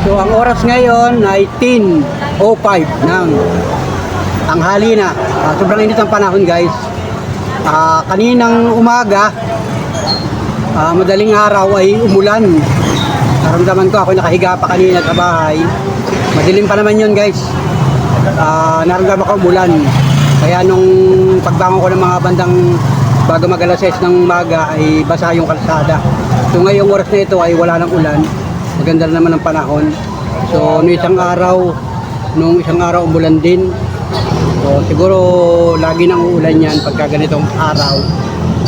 So ang oras ngayon ay 10:05 ng tanghali na. Sobrang init ang panahon guys. Kaninang umaga, madaling araw ay umulan. Naramdaman ko, ako nakahiga pa kanina sa bahay. Madilim pa naman yun guys. Naramdaman ko umulan. Kaya nung pagbangon ko ng mga bandang bago mag-alas 6 ng umaga ay basa yung kalsada. So ngayong oras na ito ay wala ng ulan. Maganda naman ang panahon. So nung isang araw umulan din. So siguro lagi nang uulan yan pagka ganitong araw.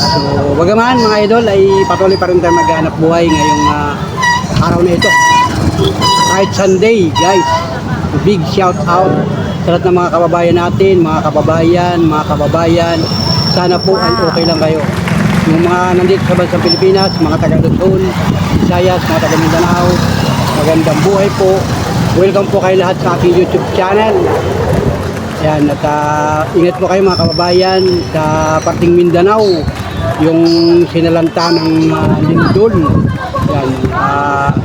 So bagaman mga idol ay patuloy pa rin tayo maghanap buhay ngayong araw na ito. Kahit Sunday guys, big shout out sa lahat ng mga kababayan natin, mga kababayan. Sana po ay okay lang kayo. Yung mga nandito sa bansang Pilipinas, mga taga Luzon, Visayas, mga taga Mindanao, magandang buhay po. Welcome po kayo lahat sa aking YouTube channel. Yan, at ingat po kayo mga kababayan sa parting Mindanao, yung sinalanta ng lindol. Yan,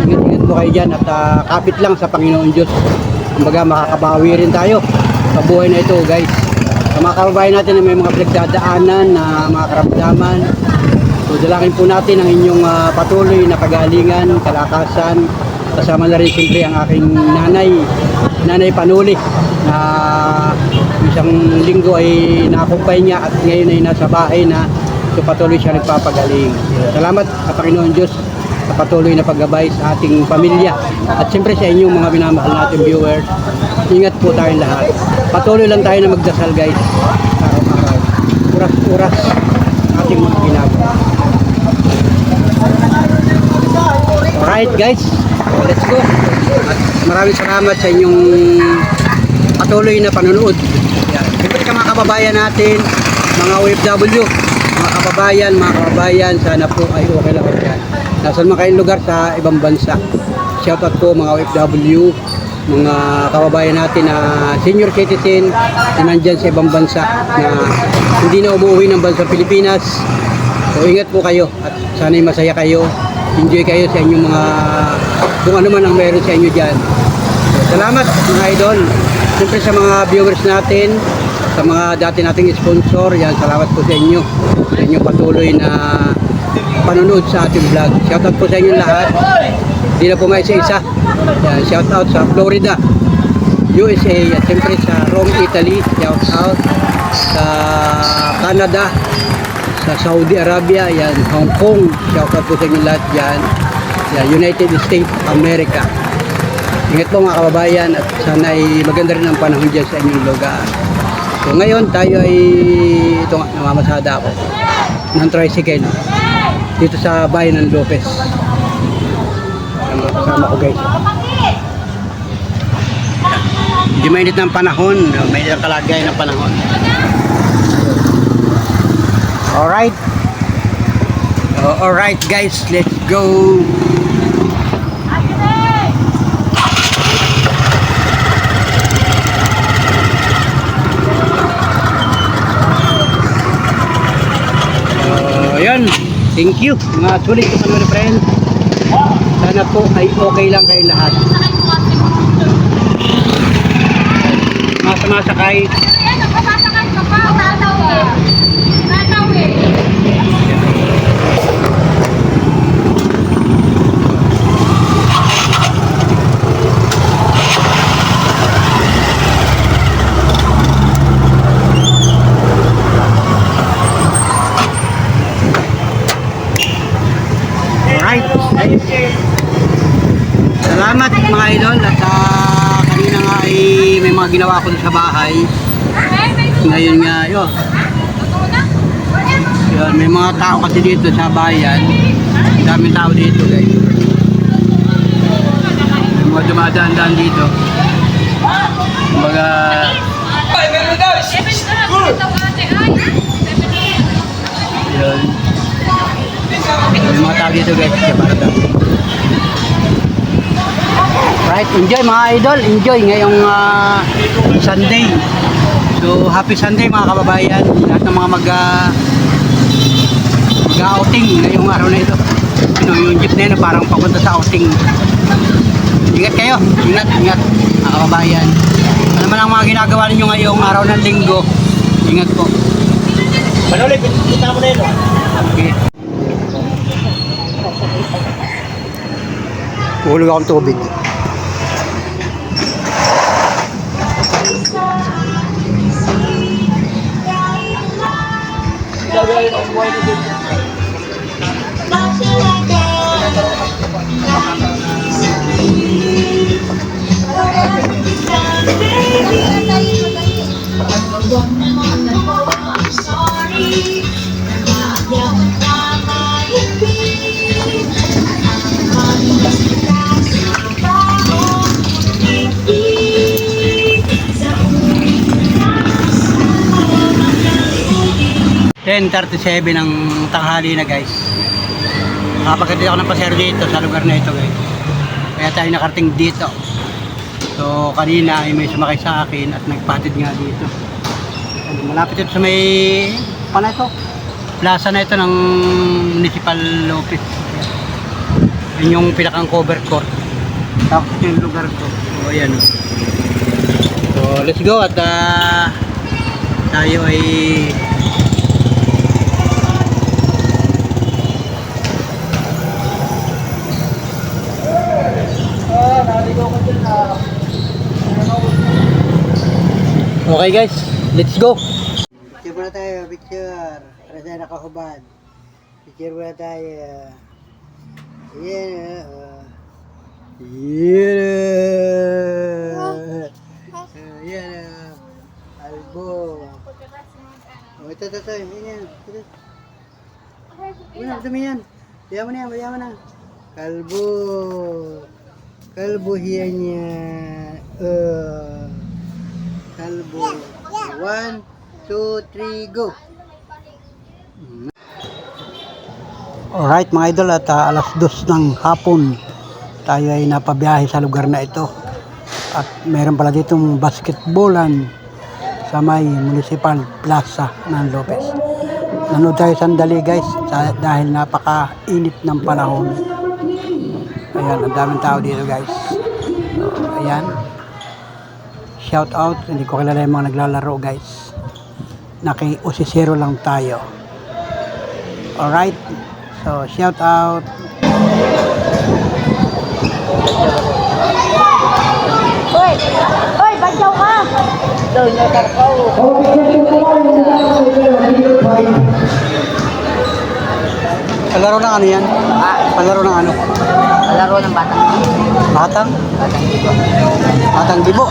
ingat po kayo dyan at kapit lang sa Panginoon Diyos. Kumbaga makakabawi rin tayo sa buhay na ito guys. Sa mga kababayan natin na may mga pinagdadaanan na mga karamdaman, so dalangin po natin ang inyong patuloy na kagalingan, kalakasan. Kasama na rin siyempre ang aking nanay Panuli na isang linggo ay nakumpay niya at ngayon ay nasa bahay na, so patuloy siya nagpapagaling. Salamat sa Panginoon Diyos sa patuloy na paggabay sa ating pamilya at siyempre sa inyong mga minamahal natin viewers. Ingat po tayong lahat. Patuloy lang tayo na magdasal guys, araw-araw, oras-oras ating mga ginagawa. Alright guys, let's go. At maraming salamat sa inyong patuloy na panonood. Siyempre sa mga kababayan natin, mga OFW, mga kababayan, sana po ay okay lang dyan. Nasaan man kayong lugar sa ibang bansa. Shoutout po mga OFW, mga kababayan natin na senior citizen na nandyan sa ibang bansa na hindi na umuwi ng bansang Pilipinas. So ingat po kayo at sana'y masaya kayo. Enjoy kayo sa inyong mga kung ano man ang meron sa inyo dyan. So, salamat mga idol. Siyempre sa mga viewers natin, sa mga dati nating sponsor, yan, salamat po sa inyo. Sa inyong patuloy na panonood sa ating vlog. Shoutout po sa inyo lahat. Hindi na po nga isa-isa. Yan, shoutout sa Florida, USA, at siyempre sa Rome, Italy. Shoutout sa Canada, sa Saudi Arabia, yan, Hong Kong. Shoutout po sa inyo lahat yan. Yan, United States of America. Ingat po mga kababayan at sana ay maganda rin ang panahon dyan sa inyong lugar. So ngayon tayo ay ito nga, namamasada ako ng tricycle dito sa bayan ng Lopez. Kasama ko guys. Hindi mainit ng panahon, may kalagay ng panahon. Alright. Alright guys, let's go. Ayan, thank you mga sulit ko mga friend. Sana po ay okay lang kayo lahat. Mga sumasakay. Salamat mga idol at kanina nga ay may mga ginawa ko sa bahay. Ngayon nga yun, may mga tao kasi dito sa bayan. Daming tao dito guys. May mga dumadaan-daan dito. Kumbaga yun. May mga tao dito guys sa bayan. Right, enjoy mga idol, enjoy ngayong Sunday. So happy Sunday mga kababayan, lahat ng mga mag-outing ngayong araw na ito. Yung jeep na yun parang papunta sa outing. Ingat kayo. Ingat, ingat. Mga kababayan. Ano naman ang mga ginagawa ninyo ngayong araw ng linggo. Ingat po. Manoli, kita mo na yun. Okay. Hulog akong tubig. (10:37) ng tanghali na guys. Nakapagkatid ako ng pasero dito sa lugar na ito guys. Kaya tayo nakarating dito. So kanina ay may sumakay sa akin at nagpatid nga dito. Malapit ito sa may ito? Plaza na ito ng Municipal Office. Yun yung pinakang cover court. Tapos yung lugar ko. So ayan. So let's go at tayo ay okay guys, let's go. Picture muna tayo, picture. Para tayo nakahubad. Picture muna tayo. Yeah. Yeah. Yeah. Albo. Oh, ito. Yan. Una, dumi yan. Bayaman na yan, bayaman na. Kalbo. Kalbo hiya niya. Kalbo. 1, 2, 3, go. Alright mga idol, at alas 2 ng hapon tayo ay napabiyahe sa lugar na ito. At meron pala ditong basketballan sa may Municipal Plaza ng Lopez. Nanood tayo sandali guys dahil napaka-init ng panahon. Ayan, ang daming tao dito guys. So, ayan. Shout out, hindi ko kilala yung mga naglalaro guys. Naki-usisero lang tayo. Alright, so shout out. Hoy, bagyaw ka! Doon na tarpaw. Palaro ng ano yan? Palaro ng ano? Palaro ng batang. Batang? Batang dito. Batang Gibo.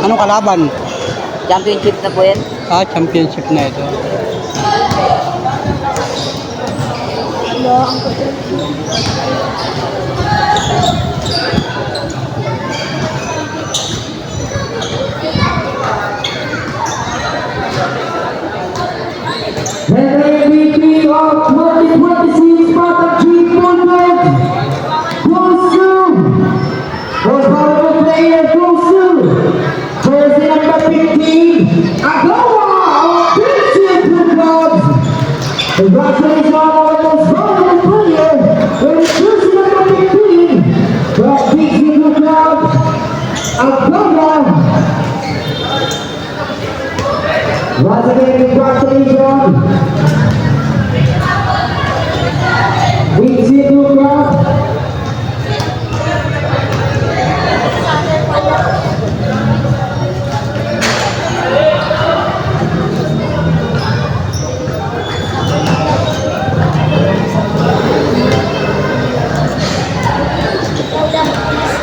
Anong kalaban? Championship na po yan. Championship na ito. The MVP of 2026 Batang Tournament goes to most valuable player goes to jersey number 15 Agawa of Christian Club. Congratulations on our most valuable player with jersey number 15 from Christian Club Agawa. Once again, congratulations. We see you, God.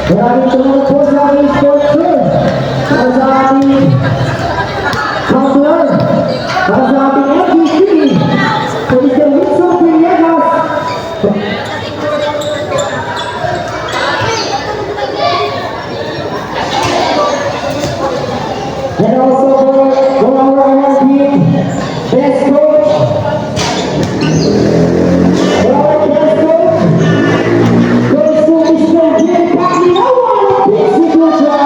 Maraming salamat po sa aming sponsor. Para sa aming counselor. Para sa aming FBC. Sa Mr. Wilson Villegas. And also for our team, best coach. For our best coach, goes to Mr. Jim Paginawa of Pixie Culture.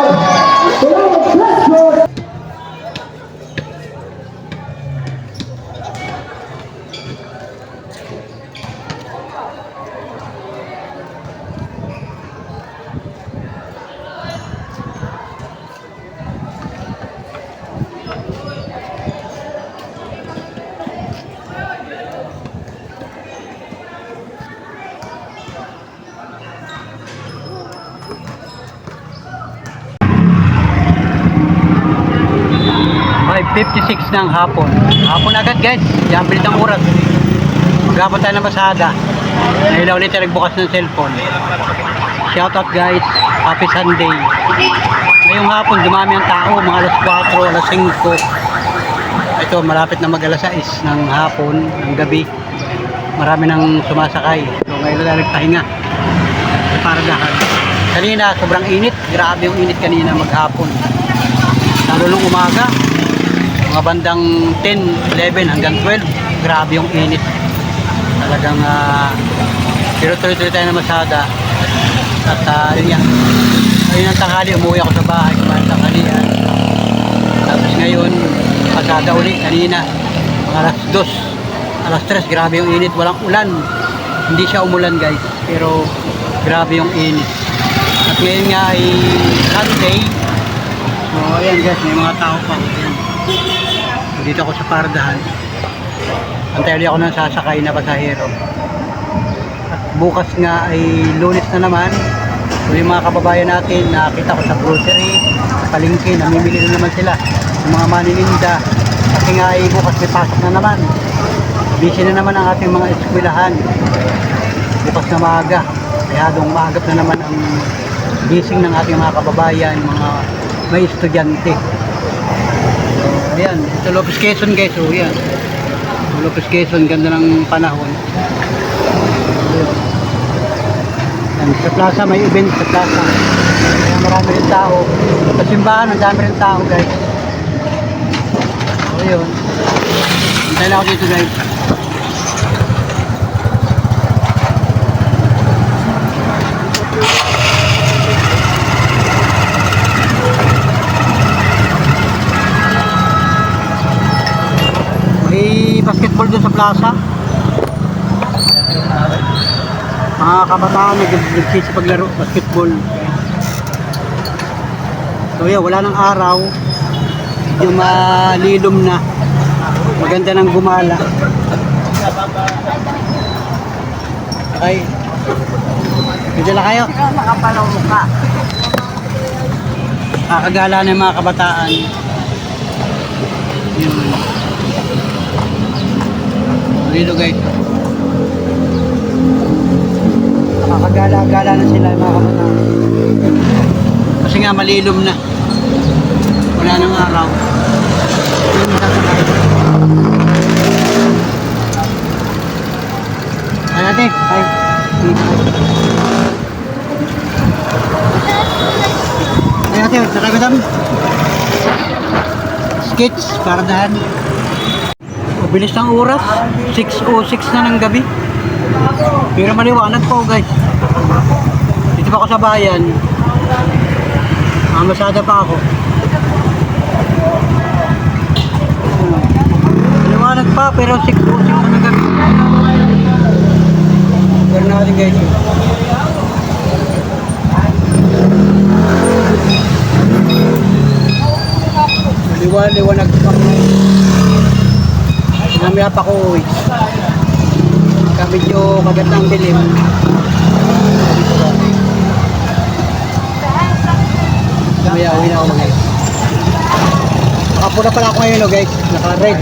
8:56 ng hapon. Hapon agad guys, yan bilit ang oras. Maghapon tayo ng masada. Nahilaw ulit tayo nagbukas ng cellphone. Shoutout guys, happy Sunday. Ngayong hapon dumami ang tao, mga alas 4, alas 5. Ito malapit na mag alas 6 ng hapon, ng gabi. Marami nang sumasakay. So ngayon na nagpahinga. Para dahan. Kanina sobrang init, grabe yung init kanina maghapon. Lalo nung umaga, mga bandang 10, 11 hanggang 12, grabe yung init. Talagang pero tuloy-tuloy tayo na masada. At yun yan. Ayun ang tanghali, umuwi ako sa bahay, kumain tanghalian. Tapos ngayon, pasada uli kanina, mga alas 2, alas 3, grabe yung init, walang ulan. Hindi siya umulan guys, pero grabe yung init. At ngayon nga ay Sunday. So ayan guys, may mga tao pa. Ayan. Dito ako sa pardahan. Antay ulit ako ng sasakay na pasahero. At bukas nga ay Lunes na naman. So yung mga kababayan natin, nakita ko sa grocery, sa palengke, namimili na naman sila ng mga manininda. Kasi nga ay bukas may pasok na naman. Busy na naman ang ating mga eskwelahan. Bukas na maaga. Kaya doong maagap na naman ang gising ng ating mga kababayan, mga may estudyante. So, ayan, ito Lopez Quezon guys. So, ayan. Lopez Quezon, ganda ng panahon. Ayan, sa plaza, may event sa plaza. Kaya marami rin tao. Sa simbahan, ang dami rin tao guys. So, yun. Hintay lang ako dito guys. May basketball doon sa plaza. Mga kabataan nagsisipaglaro basketball. So yeah, wala nang araw. Medyo malilom na. Maganda ng gumala. Okay. Dito lang kayo. Nakapalaw mukha. Kakagala ng mga kabataan. Yun. Dito guys. Nakakagala-gala na sila mga kabataan. Kasi nga malilom na. Wala nang araw. Yun sasakay. Ay ate, ay. Ay ate, sakay ba dami? Skits, pardahan. Bilis ng oras, 6:06 na ng gabi. Pero maliwanag po guys. Dito pa ako sa bayan. Masada pa ako. Maliwanag pa pero 6:06 na ng gabi. Pero natin guys. Liwanag pa. Namaya pa ko uwi. Medyo kagat ng dilim. Namaya uwi na ako mga guys. Nakapuna pala ako ngayon guys. Naka-red.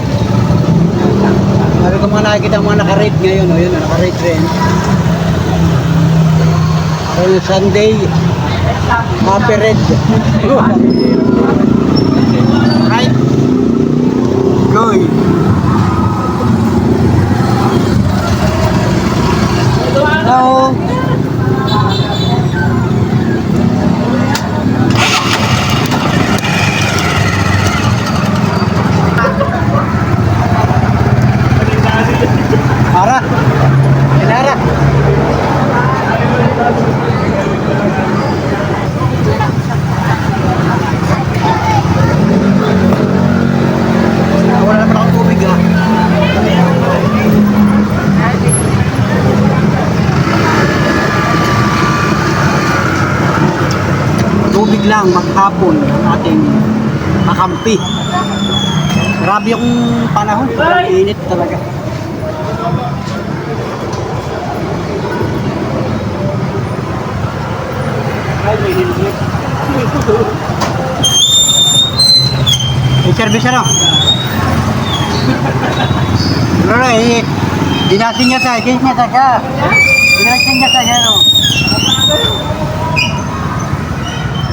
Sabi ko mga nakikita mga naka-red ngayon. O yun, naka-red rin. Well, Sunday. Happy red. Right? Good. Hello. Ara. Inara. Wala naman akong tubig ah. Tubig lang maghapon ang ating makampi. Grabe yung panahon, sobrang init talaga. service ano? Pero dinasin niya sa, dinasin niya sa, ano?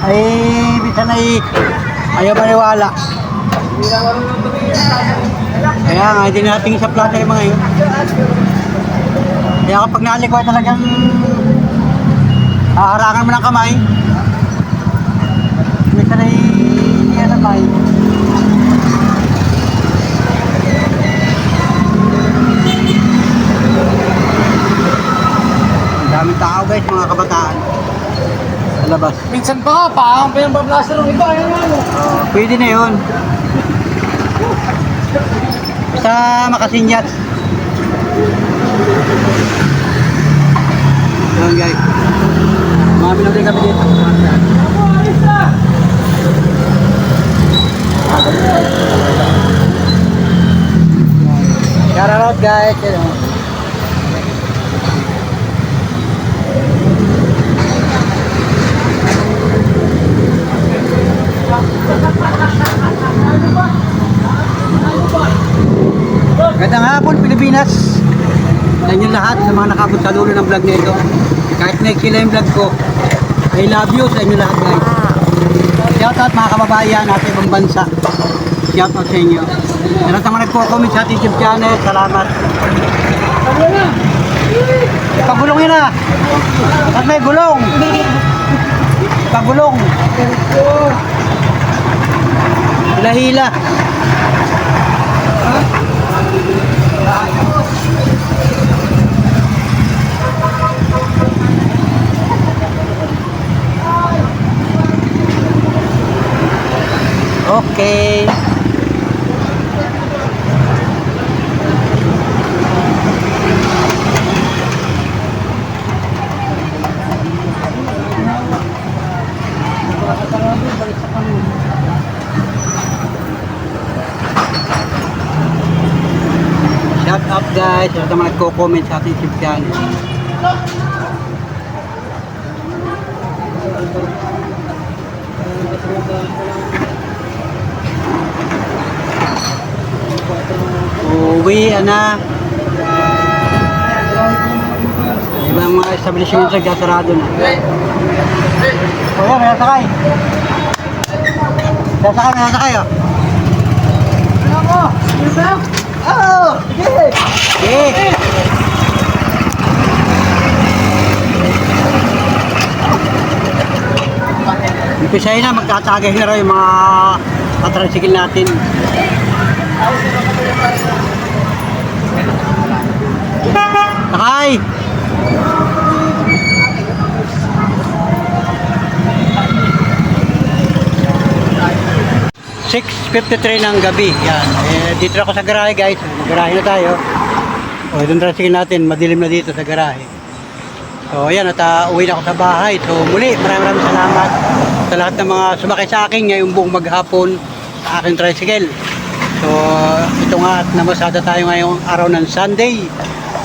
Ay, bisa na ayaw maniwala. Kaya nga, hindi natin sa plato yung mga yun. Kaya kapag nalik ko talagang haharangan mo ng kamay, bisa na iyanamay. Ang daming tao guys, mga kabataan. Sa labas. Minsan pa nga, paang pinambablaster ng iba. Ayun ano. Pwede na yun. Basta makasinyat. Yun guys. Mamilaw din kami dito. Shout out guys. Magandang hapon Pilipinas. Sa inyo lahat sa mga nakabot sa dulo ng vlog na ito. Kahit next sila yung vlog ko, I love you sa inyo lahat guys. Shout out mga kababayan nasa ibang bansa. Shout out sa inyo. Meron naman nagpo-comment sa ating YouTube channel. Salamat. Pagulong yun ah. At may gulong. Pagulong. Hila-hila. Okay. Shout out guys, sa mga nagko-comment sa ating YouTube channel. Uwi na. Ibang mga establishment sa sarado na. O yan, may nasakay. May nasakay oh. Ano ko? Ano ba? Oh! Sige! Sige! Umpisahin na, magtatagay na raw yung mga katricycle natin. Sakay! 6:53 ng gabi. Yan. Dito ako sa garahe guys. Garahe na tayo. O, itong tricycle natin. Madilim na dito sa garahe. So, ayan. At uwi na ako sa bahay. So, muli, maraming salamat sa lahat ng mga sumakay sa akin ngayong buong maghapon sa aking tricycle. So, ito nga at namasada tayo ngayong araw ng Sunday.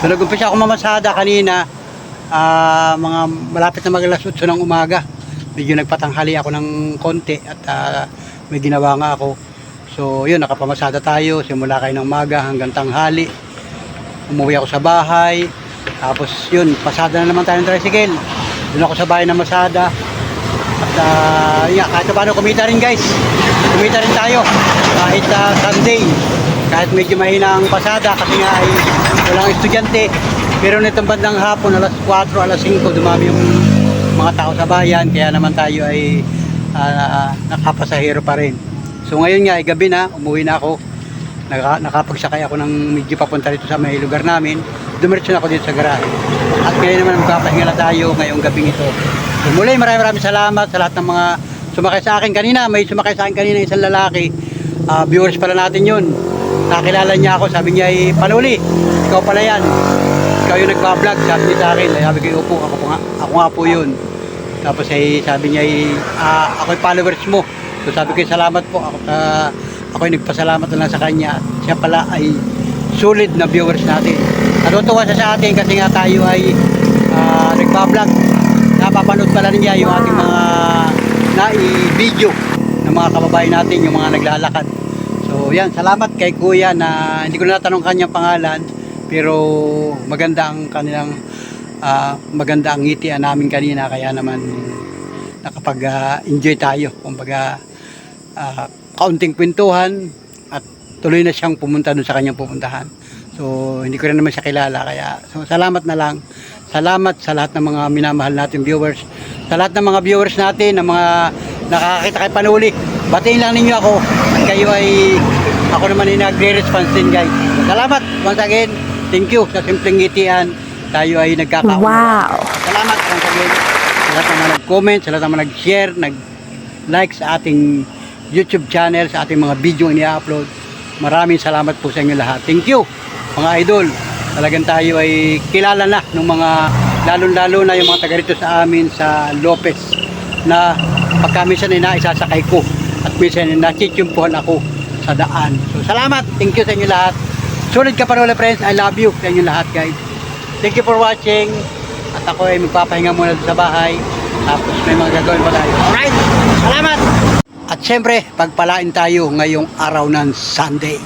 So, nag-umpisa ako mamasada kanina. Mga malapit na mag-alas 8 ng umaga. Medyo nagpatanghali ako ng konti at may ginawa nga ako. So yun, nakapamasada tayo simula kayo ng umaga hanggang tanghali. Umuwi ako sa bahay. Tapos yun, pasada na naman tayo ng tricycle. Doon ako sa bahay na masada. At yeah, kahit paano kumita rin guys. Kumita rin tayo kahit Sunday. Kahit medyo mahina ang pasada kasi nga ay walang estudyante. Pero nitong bandang hapon, alas 4, alas 5, dumami yung mga tao sa bayan. Kaya naman tayo ay nakapasahero pa rin. So ngayon nga ay gabi na, umuwi na ako. Nakapagsakay ako ng medyo papunta rito sa may lugar namin. Dumiretso na ako dito sa garahe. At ngayon naman magpapahinga na tayo ngayong gabing ito. So muli maraming salamat sa lahat ng mga sumakay sa akin kanina. May sumakay sa akin kanina isang lalaki. Viewers pala natin yun. Nakilala niya ako, sabi niya ay Paluli, ikaw pala yan. Ikaw yung nagpa-vlog, sabi niya sa akin. Sabi ko, upo, ako nga po yun. Tapos ay sabi niya ay ako'y followers mo. So sabi ko salamat po. Ako'y nagpasalamat na lang sa kanya. At siya pala ay solid na viewers natin. Natutuwa siya sa atin kasi nga tayo ay nagpa-vlog. Napapanood pala niya yung ating mga na-video ng mga kababayan natin, yung mga naglalakad. yan, salamat kay Kuya na hindi ko na natanong kanyang pangalan, pero maganda ang kanilang maganda ang ngitian namin kanina, kaya naman nakapag-enjoy tayo. Kumbaga kaunting kwentuhan at tuloy na siyang pumunta doon sa kanyang pupuntahan. So hindi ko rin naman siya kilala, kaya so, salamat na lang. Salamat sa lahat ng mga minamahal natin viewers, sa lahat ng mga viewers natin, ng mga nakakakita kay Panuli. Batiin lang ninyo ako at kayo ay ako naman ay nagre-response din, guys. Salamat once again. Thank you sa simpleng ngitian. Tayo ay nagkakaunawaan. Wow. Salamat once again sa lahat ng mga nag-comment, sa lahat ng mga nag-share, nag-like sa ating YouTube channel, sa ating mga video ini-upload. Maraming salamat po sa inyo lahat. Thank you mga idol. Talagang tayo ay kilala na ng mga lalo-lalo na yung mga taga rito sa amin sa Lopez, na pagka minsan ay naisasakay ko at minsan ay nachichimpuhan ako sa daan. So salamat, thank you sa inyo lahat. Sulit ka Panuli friends, I love you sa inyo lahat, guys. Thank you for watching. At ako ay magpapahinga muna sa bahay, tapos may mga gagawin pa tayo. Alright, salamat. At syempre pagpalain tayo ngayong araw ng Sunday.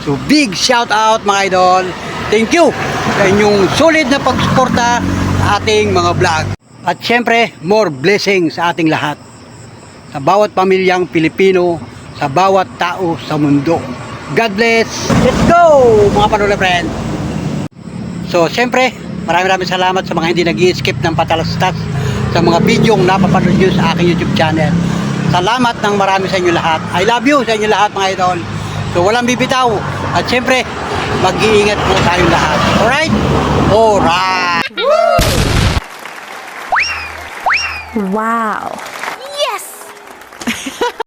So big shout out mga idol. Thank you sa inyong solid na pagsuporta sa ating mga vlog. At syempre, more blessings sa ating lahat. Sa bawat pamilyang Pilipino, sa bawat tao sa mundo. God bless. Let's go mga Panuli friends. So syempre, maraming salamat sa mga hindi nag-i-skip ng patalastas sa mga bidyong napapanood nyo sa aking YouTube channel. Salamat ng marami sa inyo lahat. I love you sa inyo lahat mga idol. So walang bibitaw. At syempre, mag-iingat po tayong lahat. Alright? Alright! Wow.